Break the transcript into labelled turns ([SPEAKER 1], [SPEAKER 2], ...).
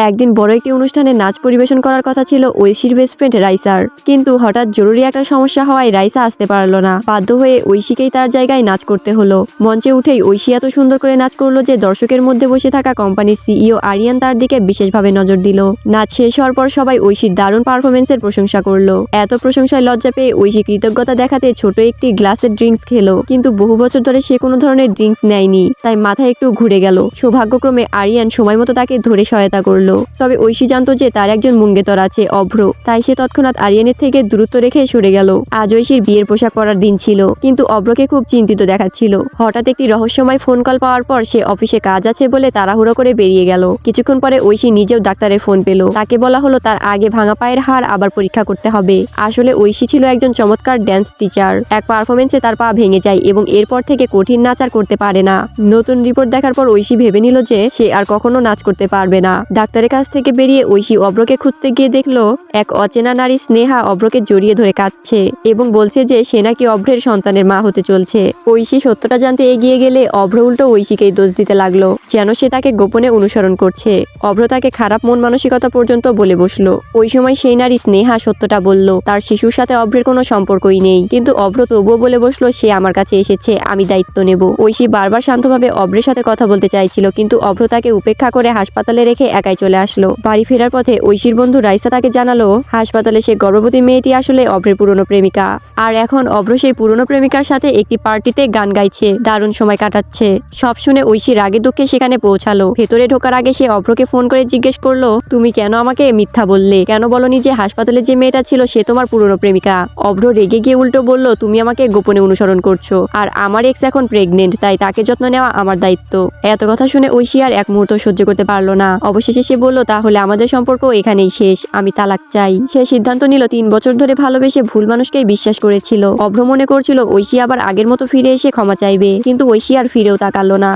[SPEAKER 1] একদিন বড় একটি অনুষ্ঠানে নাচ পরিবেশন করার কথা ছিল ঐশীর বেস্ট ফ্রেন্ড রাইসার, কিন্তু হঠাৎ জরুরি একটা সমস্যা হওয়ায় রাইসা আসতে পারল না। বাধ্য হয়ে ঐশীকেই তার জায়গায় নাচ করতে হলো। মঞ্চে উঠেই ঐশী এত সুন্দর করে নাচ করলো যে দর্শকের মধ্যে বসে থাকা কোম্পানির সিইও আরিয়ান তার দিকে বিশেষভাবে নজর দিল। নাচ শেষ হওয়ার পর সবাই ঐশীর দারুণ পারফরমেন্সের প্রশংসা করলো। এত প্রশংসায় লজ্জা পেয়ে ঐশী কৃতজ্ঞতা দেখাতে ছোট একটি গ্লাসের ড্রিঙ্কস খেলো, কিন্তু বহু বছর ধরে সে কোনো ধরনের ড্রিঙ্কস নেয়নি, তাই মাথা একটু ঘুরে গেল। সৌভাগ্যক্রমে আরিয়ান সময় মতো তাকে ধরে সহায়তা করলো। তবে ঐশী জানতো যে তার একজন মুঙ্গেতর আছে, অভ্র, তাই সে তৎক্ষণাৎ আরিয়ানের থেকে দূরত্ব রেখে সরে গেল। আজ ঐশীর বিয়ের পোশাক পরার দিন ছিল, কিন্তু অভ্রকে খুব চিন্তিত দেখাচ্ছিল। হঠাৎ একটি রহস্যময় ফোন কল পাওয়ার পর সে অফিসে কাজ আছে বলে তাড়াহুড়ো করে বেরিয়ে গেল। কিছুক্ষণ পরে ঐশী নিজেও ডাক্তারের ফোন পেল। তাকে বলা হলো তার আগে ভাঙা পায়ের হাড় আবার পরীক্ষা করতে হবে। আসলে ঐশী ছিল একজন চমৎকার ড্যান্স টিচার। এক পারফরমেন্সে তার পা ভেঙে যায় এবং এরপর থেকে কঠিন নাচ আর করতে পারে না। নতুন রিপোর্ট দেখার পর ঐশী ভেবে নিল যে সে আর কখনো নাচ করতে পারবে না। ডাক্তারের কাছ থেকে বেরিয়ে ঐশী অভ্রকে খুঁজতে গিয়ে দেখলো এক অচেনা নারী স্নেহা অভ্রকে জড়িয়ে ধরে কাঁদছে এবং বলছে যে সে নাকি অভ্রের সন্তানের মা হতে চলছে। ঐশী সত্যটা জানতে এগিয়ে গেলে অভ্র উল্টো ঐশীকেই দোষ দিতে লাগলো, যেন সে তাকে গোপনে অনুসরণ করছে। অভ্র তাকে খারাপ মন মানসিকতা পর্যন্ত বলে বসলো। ওই সময় সেই নারী স্নেহা সত্যটা বলল, তার শিশুর সাথে অভ্রের কোনো সম্পর্কই নেই, কিন্তু অভ্র তবুও বলে বসলো সে আমার কাছে এসেছে, আমি দায়িত্ব নেব। ঐশী বারবার শান্তভাবে অভ্রের সাথে কথা বলতে চাইছিল, কিন্তু অভ্র তাকে উপেক্ষা করে হাসপাতালে রেখে একাই চলে আসলো। বাড়ি ফেরার পথে ঐশীর বন্ধু রাইসা তাকে জানালো হাসপাতালে সে গর্ভবতী মেয়েটি আসলে অভ্রের পুরনো প্রেমিকা, আর এখন অভ্র সেই পুরনো প্রেমিকার সাথে একটি পার্টিতে গান গাইছে, দারুণ সময় কাটাচ্ছে। সব শুনে ঐশী রাগে দুঃখে সেখানে পৌঁছালো। ভেতরে ঢোকার আগে সে অভ্রকে ফোন করে জিজ্ঞেস করলো, তুমি কেন আমাকে মিথ্যা বললে? কেন বলনি যে হাসপাতালে যে মেয়েটা ছিল সে তোমার পুরনো প্রেমিকা? অভ্র রেগে গিয়ে উল্টো বলল, তুমি আমাকে গোপনে অনুসরণ করছো, আর আমার এক্স এখন প্রেগনেন্ট, তাই তাকে যত্ন নেওয়া আমার দায়িত্ব। এত কথা শুনে ঐশী আর এক মুহূর্ত সহ্য করতে পারলো না। অবশেষে সে বলল, তাহলে আমাদের সম্পর্ক এখানেই শেষ, আমি তালাক চাই। সে সিদ্ধান্ত নিল 3 বছর ধরে ভালোবেসে ভুল মানুষকেই বিশ্বাস করেছিল। অভ্র মনে করছিল ঐশী আবার আগের মতো ফিরে এসে ক্ষমা চাইবে, কিন্তু ঐশী আর ফিরেও তাকালো না।